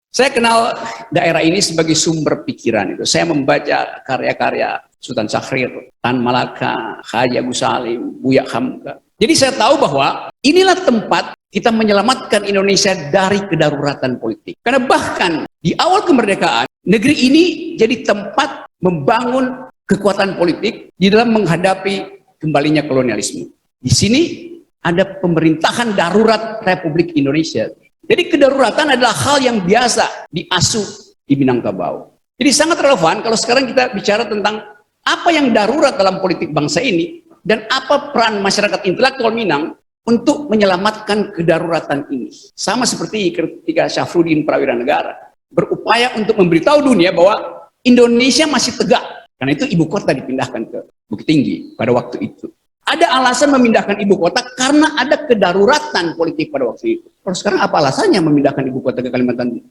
Saya kenal daerah ini sebagai sumber pikiran itu. Saya membaca karya-karya Sultan Syahrir, Tan Malaka, Haji Agus Salim, Buya Hamka. Jadi saya tahu bahwa inilah tempat kita menyelamatkan Indonesia dari kedaruratan politik. Karena bahkan di awal kemerdekaan, negeri ini jadi tempat membangun kekuatan politik di dalam menghadapi kembalinya kolonialisme. Di sini ada pemerintahan darurat Republik Indonesia. Jadi kedaruratan adalah hal yang biasa diasuh di Minangkabau. Jadi sangat relevan kalau sekarang kita bicara tentang apa yang darurat dalam politik bangsa ini dan apa peran masyarakat intelektual Minang untuk menyelamatkan kedaruratan ini. Sama seperti ketika Syafruddin Prawira Negara berupaya untuk memberitahu dunia bahwa Indonesia masih tegak. Karena itu ibu kota dipindahkan ke Bukit Tinggi pada waktu itu. Ada alasan memindahkan ibu kota karena ada kedaruratan politik pada waktu itu. Kalau sekarang apa alasannya memindahkan ibu kota ke Kalimantan